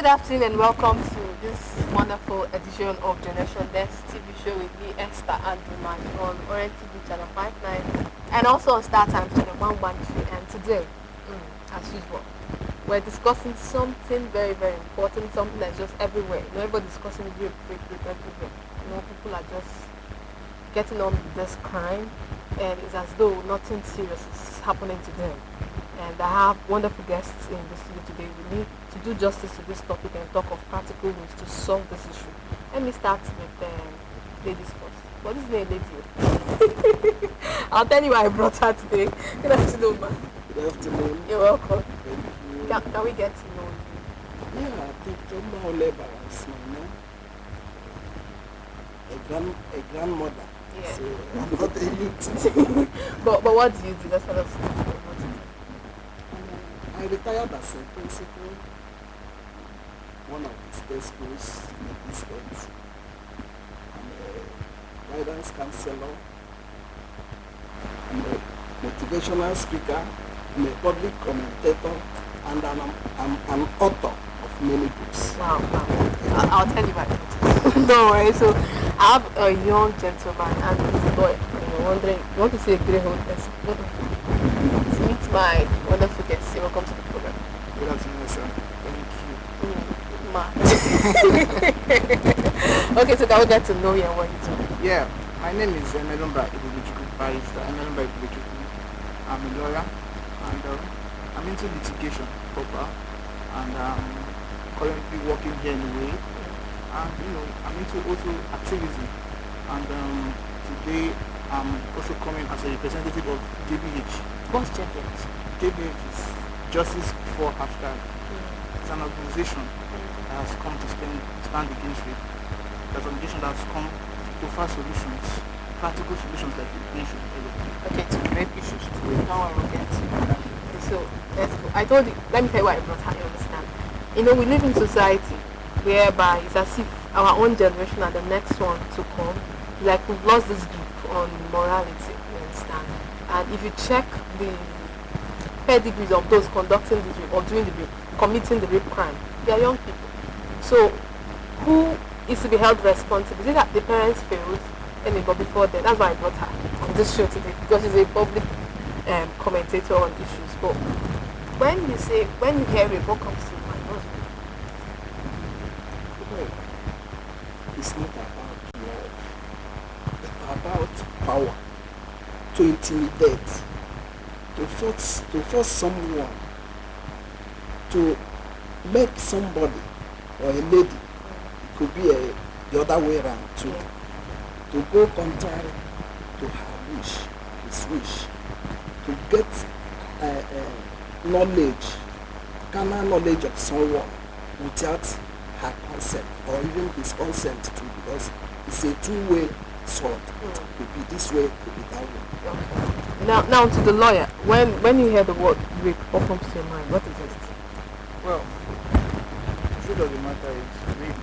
Good afternoon and welcome to this wonderful edition of Generation Next TV show with me, Esther and NMAJU on Orange TV channel 59 and also on Star Times channel 113. And today, as usual, we're discussing something very, very important, something that's just everywhere. You know, everybody's discussing rape everywhere. You know, people are just getting on with this crime, and it's as though nothing serious is happening to them. And I have wonderful guests in the studio today with me to do justice to this topic and talk of practical ways to solve this issue. Let me start with ladies first. What is the lady? I'll tell you why I brought her today. Good afternoon, ma. Good afternoon. You're welcome. Thank you. Can we get to know you? Yeah, I think Nma Olebara is my name. A grandmother. Yeah. So I'm not a youth. but what do you do? Let's tell us what you do. I retired as a principal, one of the state schools in the state. I'm a guidance counselor. I'm a motivational speaker. I'm a public commentator, and I'm an author of many books. Wow. I'll tell you about it. Don't worry. So I have a young gentleman and he's a boy. You're wondering, you want to see a greyhound? To meet my wonderful guests. Welcome to the program. Good afternoon, sir. Thank you. Ma. Okay, so can we get to know you and what you do? Yeah, my name is Emelumba barrister. Emelumba. I'm a lawyer, and I'm into litigation proper, and currently working here in a way. And I'm into also activism, and today I'm also coming as a representative of JBH. What's JBH? JBH is Justice Before Hashtag. It's an organization that has come to stand against rape. It's an organization that has come to offer solutions, practical solutions like you mentioned earlier. Okay, to rape issues. Now I will get to that. So let's go. I told you, let me tell you why I brought her, you understand. You know, we live in society whereby it's as if our own generation and the next one to come, like we've lost this grip on morality, you understand. And if you check the pedigrees of those conducting the rape or doing the rape, committing the rape crime, they are young people. So who is to be held responsible? Is it that the parents failed but before then? That's why I brought her on this show today, because she's a public commentator on issues. But when you hear rape, what comes to your mind? What's rape? Well, it's not about love. It's about power. To intimidate. To force someone. To make somebody or a lady, it could be the other way around too, to go contrary to her wish, his wish, to get knowledge, carnal knowledge of someone without her consent or even his consent too, because it's a two-way sword. It could be this way, it could be that way. Okay. Now to the lawyer, when you hear the word rape, what comes to your mind? What is it? Well, the truth of the matter is rape.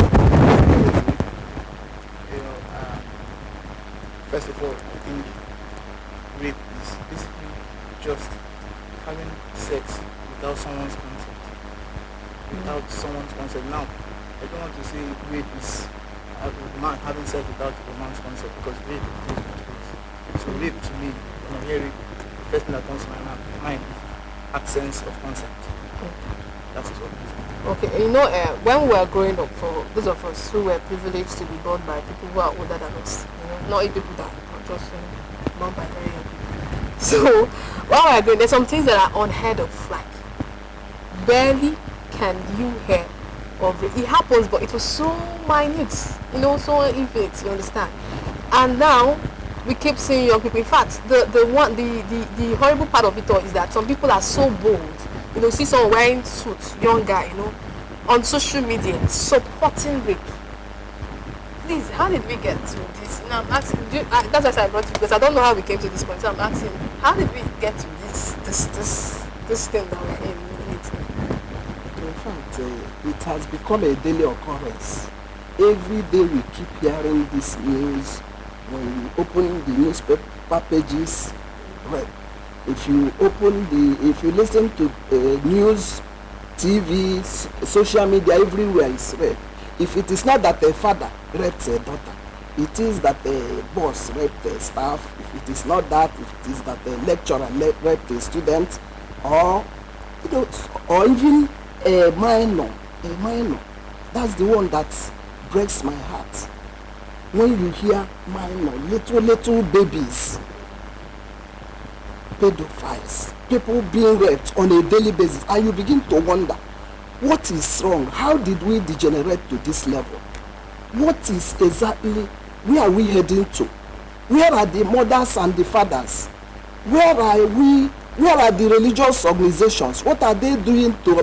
First of all, I think rape is basically just having sex without someone's consent. Now, I don't want to say rape is a man having sex without a man's consent, because rape is different. So rape to me, when I hear rape, the first thing that comes to my mind is absence of consent. That is what it is. Okay, you know, when we were growing up, for those of us who were privileged to be born by people who are older than us, not people that are just born by very young people. So, while we're growing, there's some things that are unheard of, like barely can you hear of it. It happens, but it was so minute, so infinite, you understand? And now we keep seeing young people. In fact, the horrible part of it all is that some people are so bold. See someone wearing suits, young guy, on social media supporting rape. Please, how did we get to this? I'm asking. That's why I brought you, because I don't know how we came to this point. So I'm asking, how did we get to this thing that we're in? In fact, it has become a daily occurrence. Every day we keep hearing this news. When you open the newspaper pages, right? If you listen to news TV, social media, everywhere is rape. If it is not that a father raped a daughter, it is that a boss raped a staff. If it is not that, if it is that a lecturer raped a student, or or even a minor, that's the one that breaks my heart. When you hear minor, little babies, pedophiles, people being raped on a daily basis, and you begin to wonder, what is wrong? How did we degenerate to this level? What is exactly, where are we heading to? Where are the mothers and the fathers? Where are the religious organizations? What are they doing to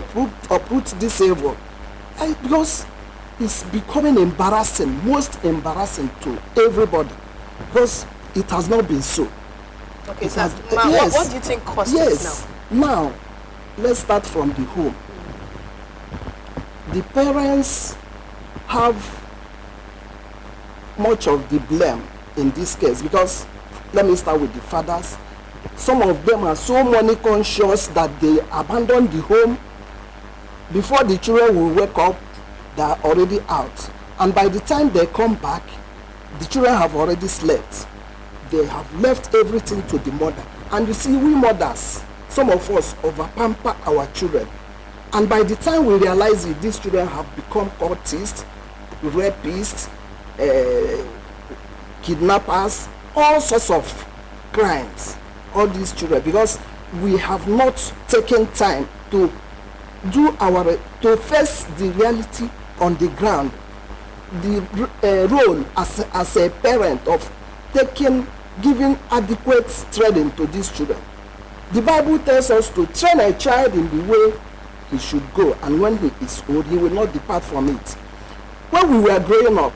uproot this evil? Because it's becoming embarrassing, most embarrassing to everybody, because it has not been so. Okay, so yes, what do you think caused this now? Now, let's start from the home. The parents have much of the blame in this case, because let me start with the fathers. Some of them are so money conscious that they abandon the home. Before the children will wake up, they are already out, and by the time they come back, the children have already slept. They have left everything to the mother. And you see, we mothers, some of us over pamper our children, and by the time we realize it, these children have become cultists, rapists, kidnappers, all sorts of crimes, all these children, because we have not taken time to to face the reality on the ground, the role as a parent of giving adequate training to these children. The Bible tells us to train a child in the way he should go, and when he is old, he will not depart from it. When we were growing up,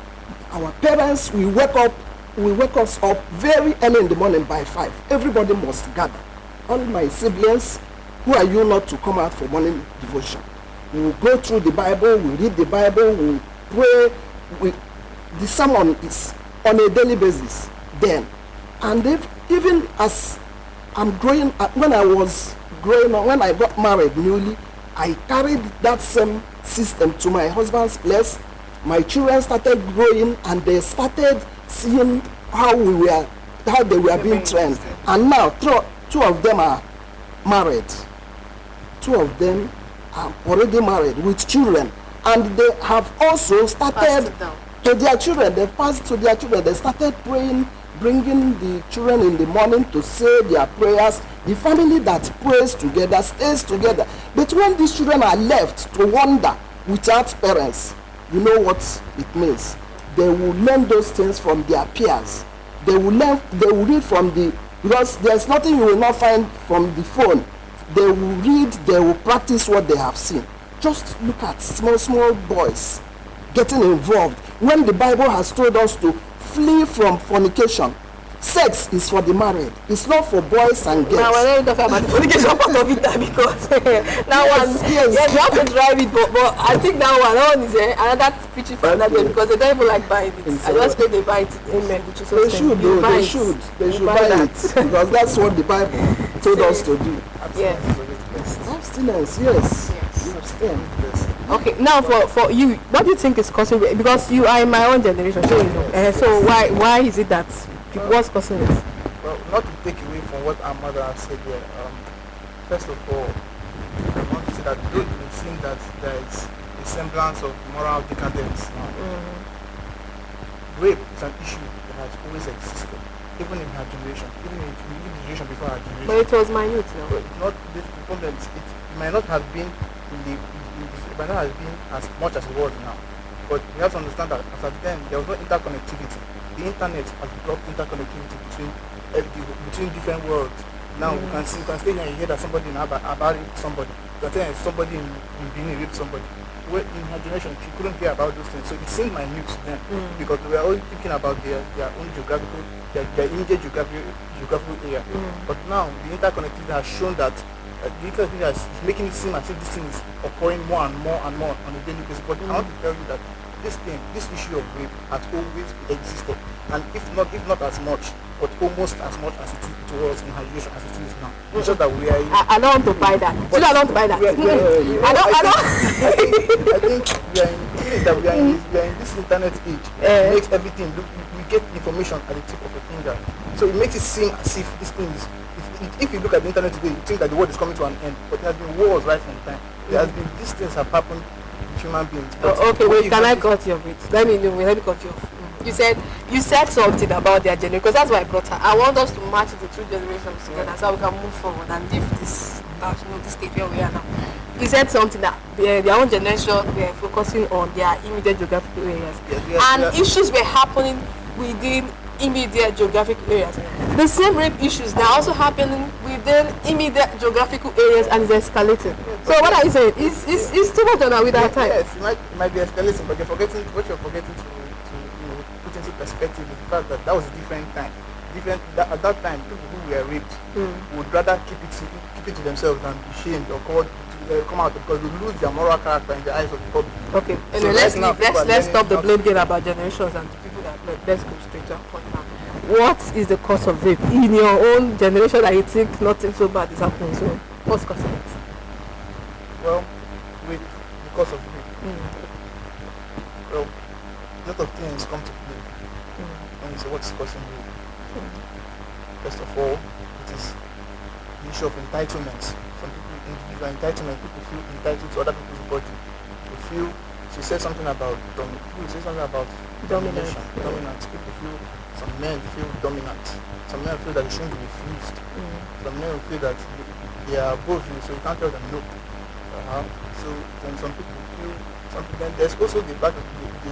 our parents will wake us up very early in the morning by 5. Everybody must gather. All my siblings, who are you not to come out for morning devotion? We will go through the Bible, we read the Bible, we pray. The sermon is on a daily basis then. And even as I'm growing, when I was growing up, when I got married newly, I carried that same system to my husband's place. My children started growing, and they started seeing how they were being trained. And now two of them are married. Two of them are already married with children, and they have also started to their children. They passed to their children. They started praying, bringing the children in the morning to say their prayers. The family that prays together stays together. But when these children are left to wander without parents, you know what it means. They will learn those things from their peers. They will read from because there's nothing you will not find from the phone. They will read, they will practice what they have seen. Just look at small boys getting involved, when the Bible has told us to flee from fornication. Sex is for the married. It's not for boys and girls. Now we're not talking about the fornication part of it now, because that yes. You have to drive it, but I think that one is another preaching for another day, because they don't even like buying it. I just think they buy it. Amen. Which is they should buy it because that's what the Bible told us to do. Yes. Abstinence, yes. You abstain. Yes. Okay, now for you, what do you think is causing it? Because you are in my own generation, so you know. So why is it that what's causing it? Well, not to take away from what our mother has said here. First of all, I want to say that though it may seem that there is a semblance of moral decadence now, rape is an issue that has always existed, even in her generation, even in the generation before her generation. But it was minute now. But not the problem. It might not have been it might not have been as much as it was now. But we have to understand that as at then there was no interconnectivity. The internet has brought interconnectivity between different worlds. Now you can stay here and hear that somebody about somebody. You are telling somebody in Benin raped somebody. Well, in her generation, she couldn't hear about those things, so it seemed minute to them because they were always thinking about their own their immediate geographical area. But now the interconnectivity has shown that the interconnectivity is making it seem as if this thing is occurring more and more on a daily basis. But I want to tell you that this issue of rape has always existed, and if not as much, but almost as much as it was in her generation as it is now. It's just that we are. I don't want to buy that. I don't want to buy that. I don't. I think we are in this internet age. It makes everything look. We get information at the tip of a finger, so it makes it seem as if this thing is. If you look at the internet today, you think that the world is coming to an end, but there has been wars right from time. There has been these things have happened with human beings. Okay, wait. Can I cut your bit? Let me cut you off. You said something about their generation, because that's why I brought her. I want us to match the two generations together so we can move forward and leave this stage where we are now. You said something that their own generation were focusing on their immediate geographical areas, and issues were happening within immediate geographical areas. The same rape issues now also happening within immediate geographical areas and it's escalating. So what are you saying? It's too much on with our time. Yes, it might be escalating, but what you're forgetting to put into perspective is the fact that was a different time. At that time, people who were raped would rather keep it to themselves than be shamed or called come out, because they lose their moral character in the eyes of the public. Okay, so let's stop the blame game about generations and people that let's go straight to our point now. What is the cause of rape in your own generation that you think nothing so bad is happening? So what's causing it? Well, with the cause of rape, well, a lot of things come to play when you say what's causing rape. First of all, it is the issue of entitlement. Some people, individual entitlement, people feel entitled to other people's body. They feel, she said something about dominance. People feel, some men feel dominant. Some men feel that they shouldn't be refused. Some men feel that they are above you, so you can't tell them no. So then some people feel something. Then there's also the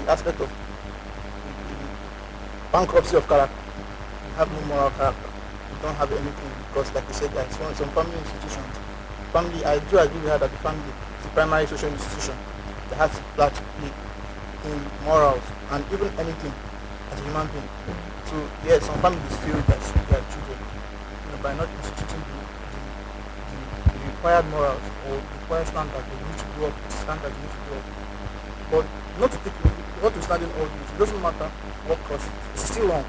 aspect of the bankruptcy of character. You have no moral character. You don't have anything because, like I said, there are some family institutions. I do agree with her that the family is the primary social institution that has a part to play in morals and even anything as a human being. So yes, some families feel that their children, by not instituting the required morals or the required standards they need to grow up, but not to stand in all this. It doesn't matter what cost, it's still wrong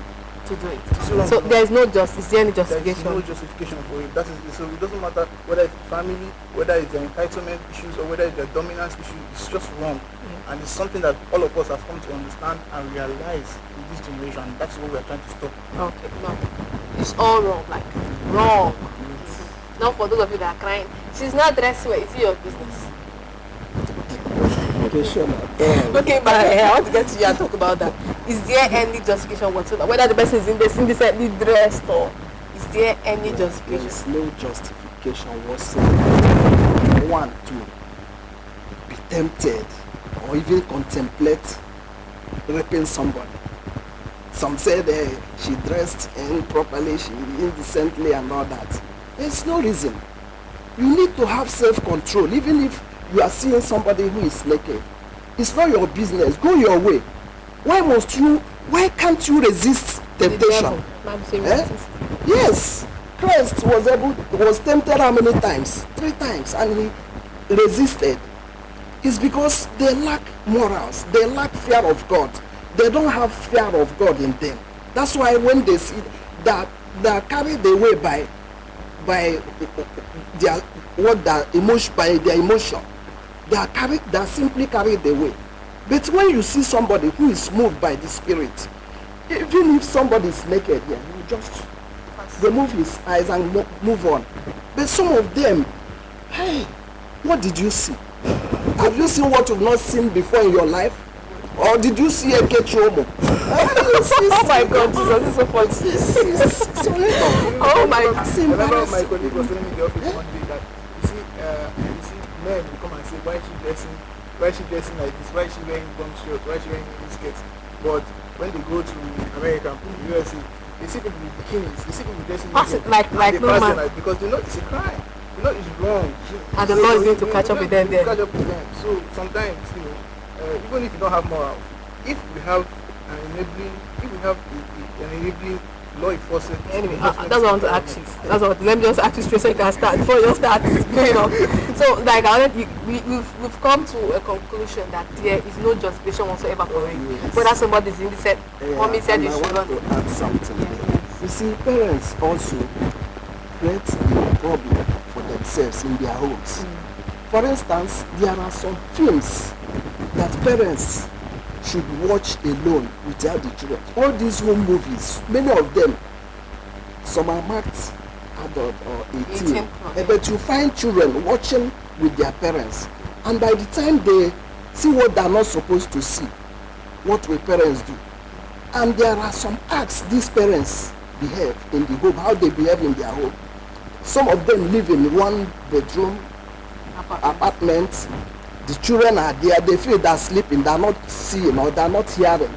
to do it. So there is no justice. Is there any justification? There is no justification for it. So it doesn't matter whether it's family, whether it's their entitlement issues, or whether it's their dominance issue. It's just wrong, and it's something that all of us have come to understand and realize in this generation. And that's what we are trying to stop. Okay, no, it's all wrong. Like wrong. Now for those of you that are crying, she's not dressed well. It's your business. Okay, sure. Okay, but I want to get to you and talk about that. Is there any justification whatsoever? Whether the person is indecently dressed or is there any justification? There's no justification whatsoever. One, to be tempted or even contemplate raping somebody. Some said she dressed improperly, she indecently and all that. There's no reason. You need to have self-control, even if you are seeing somebody who is naked. It's not your business. Go your way. Why can't you resist temptation? Yes. Christ was tempted how many times? 3 times, and he resisted. It's because they lack morals. They lack fear of God. They don't have fear of God in them. That's why when they see that they are carried away by their emotion. They are simply carried away. But when you see somebody who is moved by the Spirit, even if somebody is naked, you just remove his eyes and move on. But some of them, hey, what did you see? Have you seen what you've not seen before in your life? Or did you see a kechomo? Oh my God, Jesus, is so funny. Oh my God. I remember my colleague was telling me the office one day that you see men will come and say, why is she dressing like this? Why is she wearing bum shorts? Why is she wearing mini skirts? But when they go to America, the USA, they see people with bikinis, they see people dressing like no man. Because they know it's a crime. They know it's wrong. And the law is going to catch up with them there. So sometimes, even if you don't have morals, if we have an enabling law enforcement. Anyway, that's what I want to ask you. Let me just ask you straight so you can start before you start going on. So, like, we've come to a conclusion that there is no justification whatsoever for it. Whether somebody is indecent, mommy said you should not. I want to add something. Yes. You see, parents also create a problem for themselves in their homes. For instance, there are some films that parents should watch alone without the children. All these home movies, many of them, some are marked adult or 18, but you find children watching with their parents, and by the time they see what they are not supposed to see, what will parents do? And there are some acts these parents behave in the home, how they behave in their home. Some of them live in one bedroom apartment. The children are there, they feel they're sleeping, they're not seeing or they're not hearing.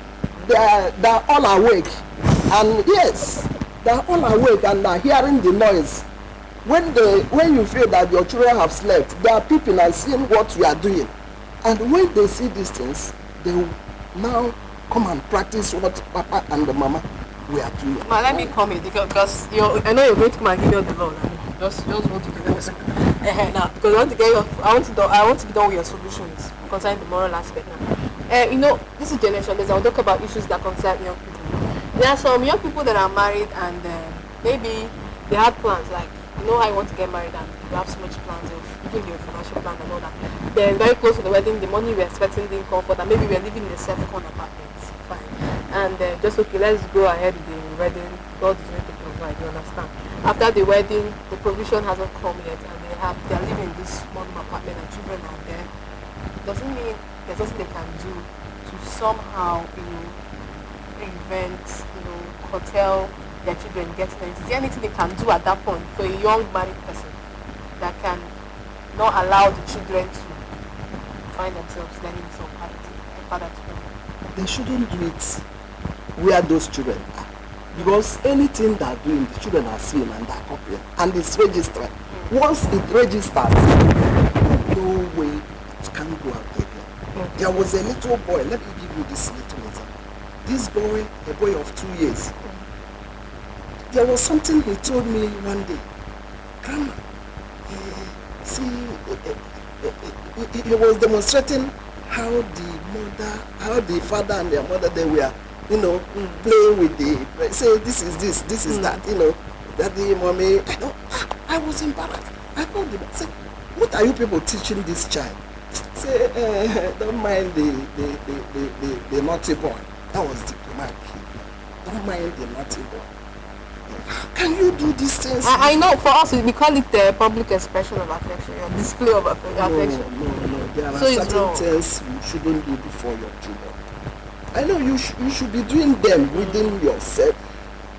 They're all awake, and yes, they're all awake and they're hearing the noise. When you feel that your children have slept, they are peeping and seeing what you are doing. And when they see these things, they will now come and practice what Papa and the Mama were doing. Ma, let me come in because I know you're going to come and give me the law. Just want to do this. Now, because I want to be done with your solutions concerning the moral aspect now. This is generation. I'll talk about issues that concern young people. There are some young people that are married and maybe they had plans, like how you want to get married and you have so much plans of even your financial plan and all that. They're very close to the wedding, the money we're expecting didn't come for, and maybe we're living in a second apartment. Fine. And just okay, let's go ahead with the wedding. God is going to provide, you understand? After the wedding, the provision hasn't come yet and they're living in this small apartment and children are there. Doesn't mean there's nothing they can do to somehow, prevent, curtail their children getting it. Is there anything they can do at that point for a young married person that can not allow the children to find themselves learning some father to them? They shouldn't do it where those children are, because anything they're doing, the children are seeing and they're copying, and it's registered. Once it registers, no way it can go out again. There was a little boy, let me give you this little example. This boy, a boy of 2 years, there was something he told me one day. Grandma, he was demonstrating how the father and their mother, they were, playing with say this is this, this is that, daddy, mommy. I was embarrassed. I called him. I said, what are you people teaching this child? Say, don't mind the naughty boy. That was the remark. Don't mind the naughty boy. How can you do these things? I know, for us, we call it the public expression of affection, or display of affection. No. There are certain things you shouldn't do before your children. I know you should be doing them within yourself.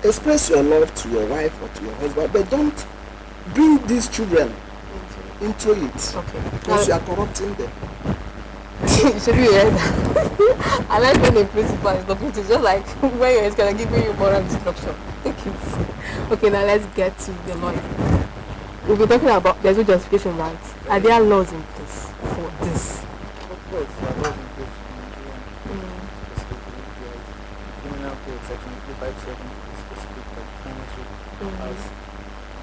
Express your love to your wife or to your husband, but don't bring these children into it. Okay. Because you are corrupting them. You should be heard. I like when the principal is talking to, just like when you're going to give you moral instruction. Take it. Okay, now let's get to the law. We'll be talking about there's no justification, right? Are there laws in place for this? Of course, there are laws in place in Nigeria. Criminal Code Section 357 is specific that defines you as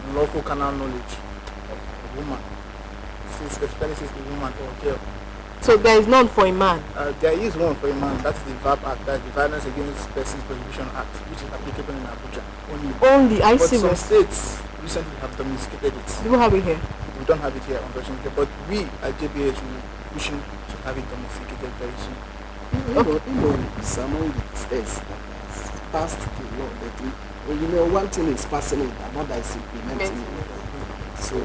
unlawful carnal knowledge of a woman. It specifically says a woman or a girl. So there is none for a man? There is one for a man. That's the VAP Act, that's the Violence Against Persons Prohibition Act, which is applicable in Abuja only. I but see. Some states recently have domesticated it. Do you have it here? We don't have it here, unfortunately, but we at JBH will wishing to have it domesticated very soon. It's among the states that has passed the law that one thing is passing it, another is implementing it. So,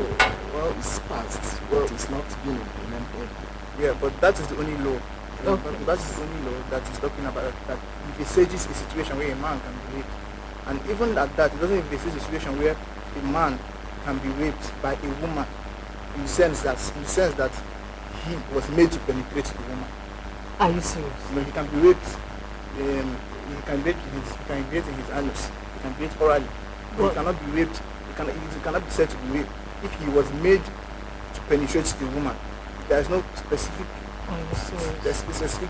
it's passed, but it's not being implemented. Yeah, but that is the only law. Okay. That is the only law that is talking about that envisages a situation where a man can be raped. And even at that, it doesn't envisage a situation where a man can be raped by a woman in the sense that he was made to penetrate the woman. Are you serious? He can be raped. He can be raped in his anus. He can be raped orally. But he cannot be raped. He cannot be said to be raped if he was made to penetrate the woman. There is no specific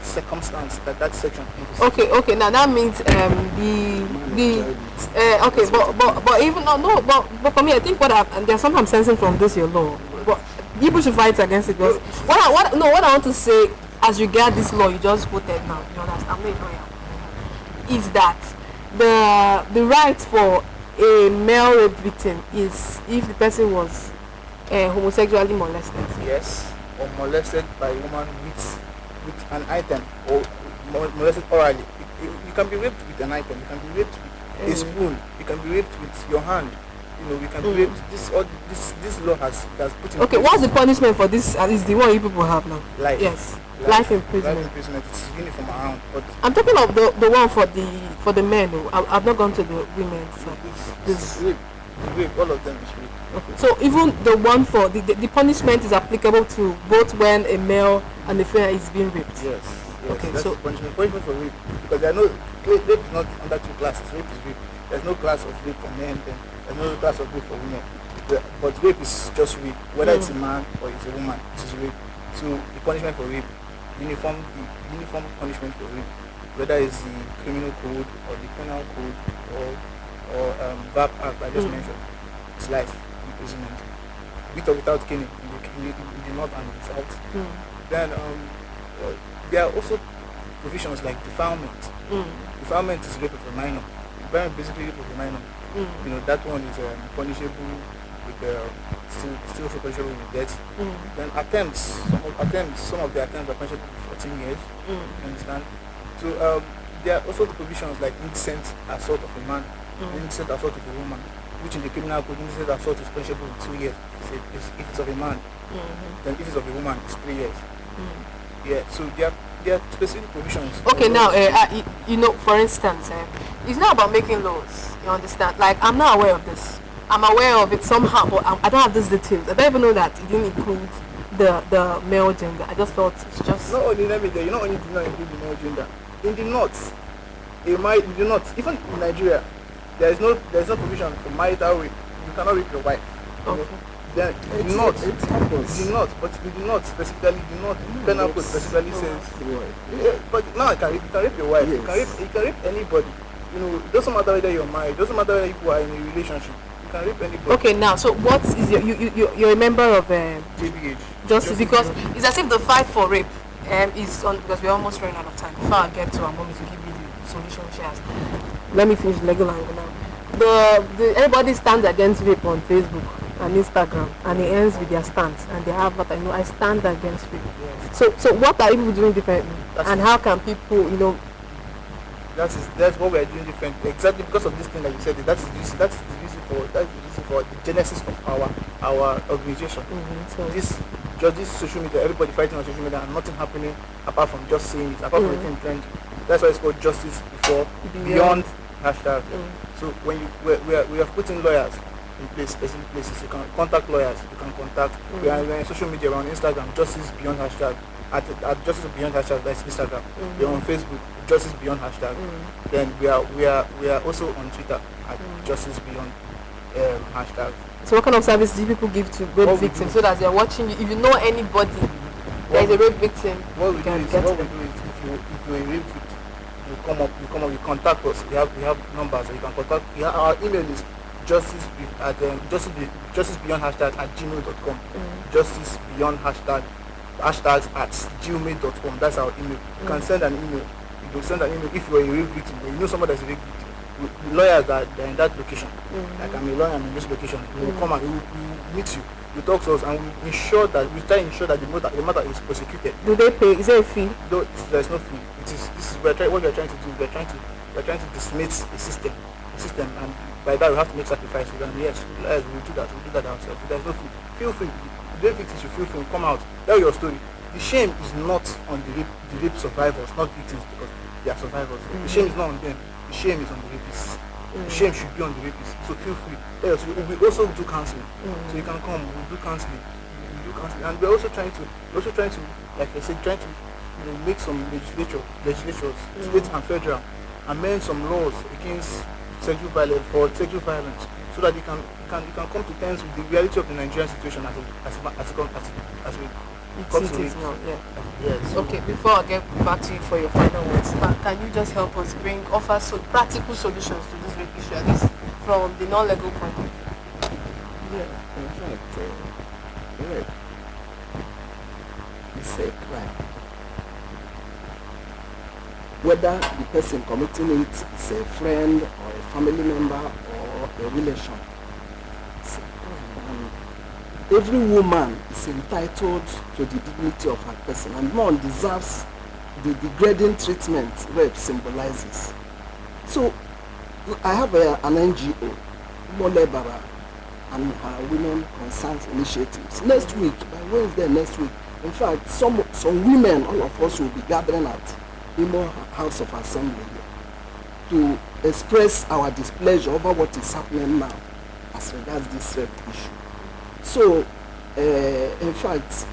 circumstance that section envisages. Okay. Now that means but even but for me, I think there's something I'm sensing from this your law. But people should fight against it. Because what I want to say as regard this law you just quoted now, you understand? I'm not a lawyer. Is that the right for a male rape victim is if the person was homosexually molested. Yes, or molested by a woman with an item, or molested orally. You can be raped with an item. You can be raped with a spoon. You can be raped with your hand. You know, we can be raped. This law has put in. Okay, place. what's the punishment for this? Is the one you people have now? Life. Yes, life imprisonment. Life imprisonment. It's uniform around, but I'm talking of the one for the men. Though. I've not gone to the women. So it's rape. Rape. All of them is rape. okay. So even the one for the punishment is applicable to both when a male and a female is being raped. Yes. Okay, That's so the punishment for rape, because there are no rape is not under two classes. Rape is rape. There's no class of rape for men. Then there's no class of rape for women. But rape is just rape, whether it's a man or it's a woman. It is rape. So the punishment for rape, uniform punishment for rape, whether it's the criminal code or the penal code or VAP Act I just mentioned, it's life imprisonment, with or without caning in the north and the south. Then there are also provisions like defilement. Defilement is rape of a minor. Very basically rape of a minor. You know, that one is punishable with still punishable with death. Then attempts, some of the attempts are punishable for 14 years. You understand? So there are also the provisions like indecent assault of a man, indecent assault of a woman, which in the criminal code, indecent assault is punishable with 2 years if it's of a man. Then if it's of a woman, it's 3 years. Yeah, so there are specific provisions. okay, now you know, for instance, it's not about making laws. You understand? Like, I'm not aware of this. I'm aware of it somehow, but I don't have these details. I don't even know that it didn't include the male gender. I just thought it's just. Not only let me tell you, not only do not include the male gender. In the north, even in Nigeria, there's no provision for marital rape. You cannot rape your wife. Okay. Then the north, but the north specifically, the north penal code specifically says. Yeah, but now you can rape your wife. Yes. You can rape anybody. You know, it doesn't matter whether you're married. It doesn't matter whether you are in a relationship. You can rape anybody. Okay, now, so what is you're a member of JBH. Justice, because it's as if the fight for rape is on, because we're almost running out of time. Before I get to our mommy to give you the solution she has, let me finish the legal angle now. Everybody stands against rape on Facebook and Instagram, and it ends with their stance, and they have what I stand against rape. Yes. So what are people doing differently, and how can people, you know? That's what we are doing differently. Exactly because of this thing that you said. That's the reason for the genesis of our organization. So this social media, everybody fighting on social media, and nothing happening apart from just saying it, apart from the trend. That's why it's called justice beyond hashtag. So when we have put in lawyers in place, specific places, you can contact lawyers. You can contact. We are on social media. We're on Instagram, justice beyond hashtag. At justice beyond hashtag, that's Instagram. We're on Facebook, justice beyond hashtag. Then we are also on Twitter at justice beyond hashtag. So what kind of service do people give to rape victims so that they're watching you? If you know anybody that is a rape victim, what we do is if you're a rape victim, you contact us. We have numbers that you can contact. Our email is justice beyond hashtag at gmail.com. Justice beyond hashtags at gmail.com. That's our email. You can send an email. You can send an email if you're a rape victim or you know somebody that's a rape victim. The lawyers that are in that location, like I'm a lawyer, I'm in this location, we will come and we will meet you. You talk to us and we try to ensure that the matter is prosecuted. Do they pay? Is there a fee? No, there's no fee. What we're trying to do. We're trying to dismiss the system, and by that we have to make sacrifices. And yes, we'll do that ourselves. There's no fee. Feel free. The victims should feel free. Come out, tell your story. The shame is not on the rape survivors, not victims, because they are survivors. The shame is not on them. The shame is on the rapists. The shame should be on the rapists. So feel free. Yes, we also do counseling. So you can come. We do counseling. And we're also trying to, like I said, make some legislatures, state and federal, amend some laws against sexual violence, so that you can come to terms with the reality of the Nigerian situation as we come to it. Yes. Okay, before I get back to you for your final words, can you just help us offer some practical solutions to this rape issue, at least from the non-legal point of view? Yeah, in fact, rape is a crime. Whether the person committing it is a friend or a family member or relation. Every woman is entitled to the dignity of her person, and none deserves the degrading treatment rape symbolizes. So I have an NGO, Nma Olebara and her Women Concerns Initiatives. Next week, by Wednesday next week, in fact, some women, all of us will be gathering at Imo House of Assembly to express our displeasure over what is happening now as regards this rape issue. So, in fact,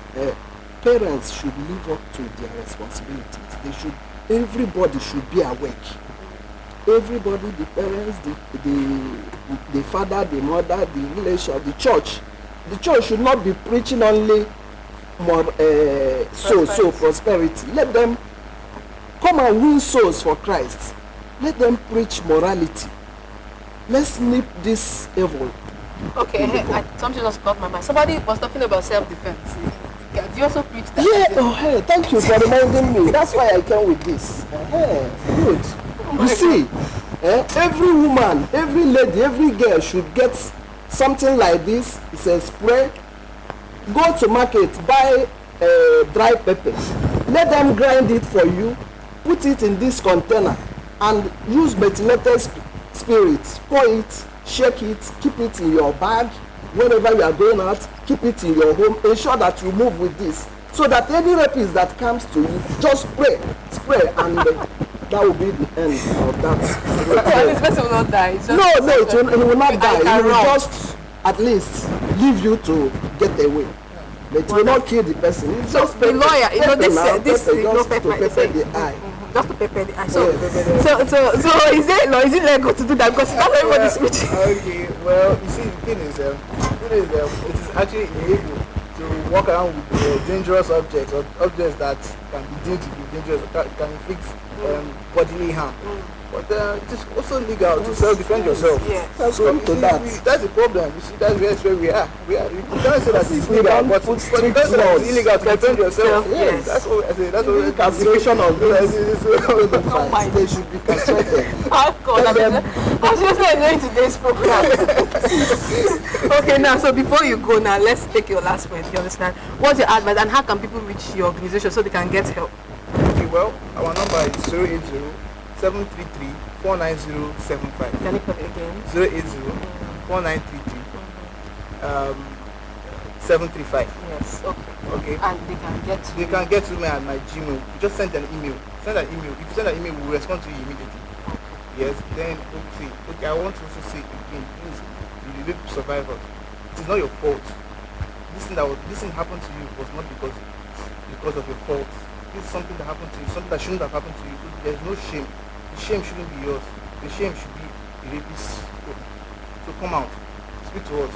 parents should live up to their responsibilities. Everybody should be awake. Everybody, the parents, the father, the mother, the relation, the church. The church should not be preaching only more prosperity. Let them come and win souls for Christ. Let them preach morality. Let's nip this evil. Okay, something just caught my mind. Somebody was talking about self-defense. Do you also preach that? Yeah, thank you for reminding me. That's why I came with this. Good. You see, every woman, every lady, every girl should get something like this. It's a spray. Go to market, buy dry pepper. Let them grind it for you. Put it in this container and use methylated spirit. Pour it, shake it, keep it in your bag. Whenever you are going out, keep it in your home. Ensure that you move with this, so that any rapist that comes to you, just spray, and that will be the end of that. This person will not die. It will not die. It will just at least leave you to get away. But it will not kill the person. It's so just the lawyer, this just to pepper the eye. Just to prepare the eye. So is it legal to do that? Because that's everybody's preaching. Okay, well, you see, the thing is, it is actually illegal to walk around with dangerous objects, or objects that can be deemed to be dangerous, can inflict bodily harm. But it is also legal to self-defend yourself. Yeah. So that's the problem. You see, that's where we are. You can't say that it's legal, but you can't say that it's illegal to defend yourself. Yes. That's what I say. That's what castration of they should be castrated. Oh God, I was just enjoying today's program. Okay, now, so before you go now, let's take your last point. You understand? What's your advice, and how can people reach your organization so they can get help? Okay, well, our number is 080 733 49075. Can you put it again? 080 4933 735. Yes. Okay. And they can get to me at my Gmail. You just send an email. If you send an email, we'll respond to you immediately. Yes. Then okay. I want to also say again, please, you rape survivors. It is not your fault. This thing happened to you was not because of your fault. This is something that happened to you, something that shouldn't have happened to you. So there's no shame. The shame shouldn't be yours. The shame should be the rapist's. So come out, speak to us.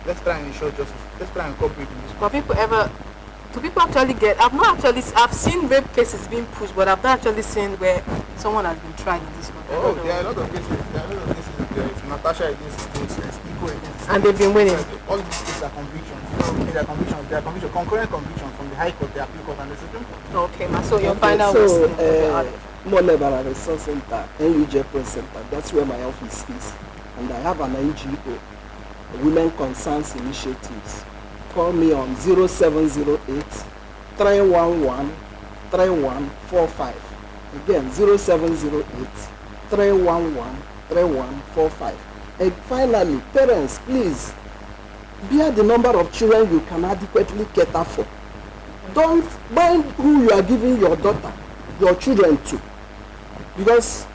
Let's try and ensure justice. Let's try and cooperate in this. But do people actually get? I've seen rape cases being pushed, but I've not actually seen where someone has been tried in this one. There are a lot of cases. There is Natasha against states, there's Eco against. And they've been winning. All these cases are convictions. They are concurrent convictions from the High Court, the Appeal Court, and the Supreme Court. Okay, so your final was Nma Olebara Resource Center, NUJ Press Center. That's where my office is, and I have an NGO, Women Concerns Initiatives. Call me on 0708 311 3145. Again, 0708 311 3145. And finally, parents, please bear the number of children you can adequately cater for. Don't mind who you are giving your daughter, your children to, because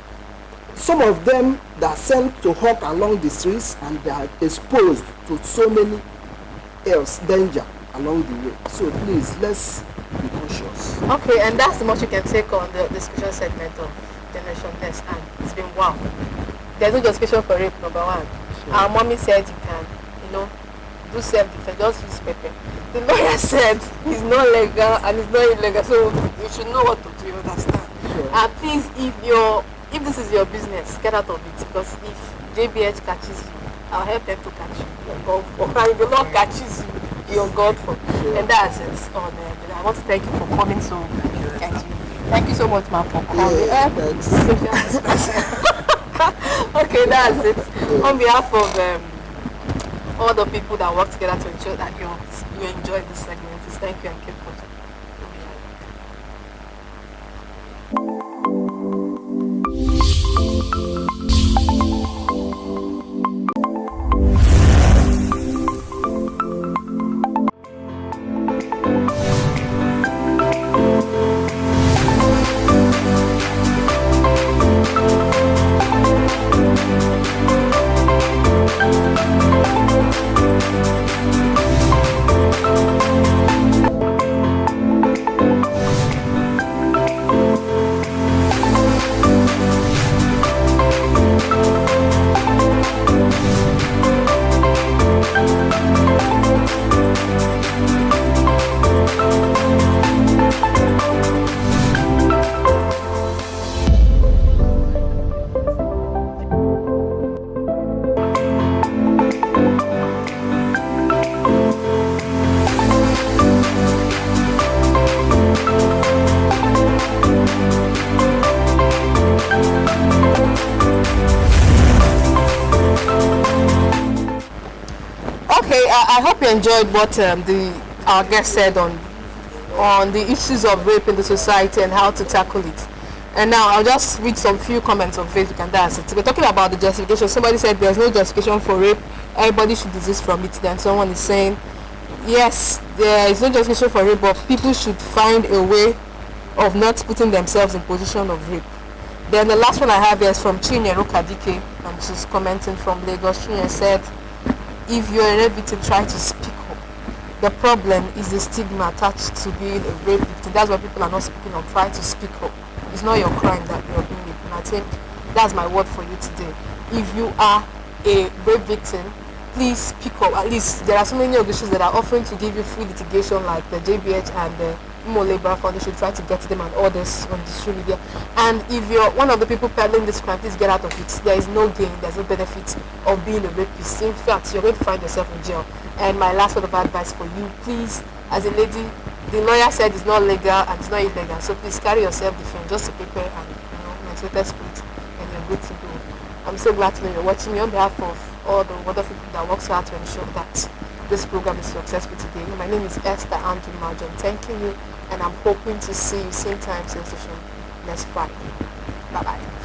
some of them they are sent to hawk along the streets and they are exposed to so many else danger along the way. So please, let's be cautious. Okay, and that's the much you can take on the discussion segment of Generation Next, and it's been wow. There's no justification for rape, number one. Sure. Our mommy said you can, do self-defense, just use pepper. The lawyer said it's not legal and it's not illegal, so you should know what to do, you understand? Sure. And please, if this is your business, get out of it, because if JBH catches you, I'll help them to catch you. Or if the Lord catches you, you're God for. Sure. And that's it. I want to thank you for coming. So thank you so much, ma'am, for coming. Yeah, thanks. Okay, that's it. On behalf of all the people that work together to ensure that you enjoy this segment, thank you and keep watching. Okay, I hope you enjoyed what our guest said on the issues of rape in the society and how to tackle it. And now I'll just read some few comments on Facebook and that's it. We're talking about the justification. Somebody said there's no justification for rape. Everybody should desist from it. Then someone is saying, yes, there is no justification for rape, but people should find a way of not putting themselves in position of rape. Then the last one I have here is from Chinyere Kadike, and she's commenting from Lagos. Chinyere said, if you're a rape victim, try to speak up. The problem is the stigma attached to being a rape victim. That's why people are not speaking up. Try to speak up. It's not your crime that you're being raped. And I think that's my word for you today. If you are a rape victim, please speak up. At least there are so many organizations that are offering to give you free litigation, like the JBH and the Nma Olebara Foundation. Try to get them and others on social media. And if you're one of the people peddling this crime, please get out of it. There is no gain, there's no benefit of being a rapist. In fact, you're going to find yourself in jail. And my last word of advice for you, please, as a lady, the lawyer said it's not legal and it's not illegal, so please carry yourself defense just to prepare and mental spirit, and you're good to go. I'm so glad to know you're watching me. On behalf of all the wonderful people that work so hard to ensure that this program is successful today. My name is ESTHER and NMAJU. I'm thanking you, and I'm hoping to see you same time, same session next Friday. Bye bye.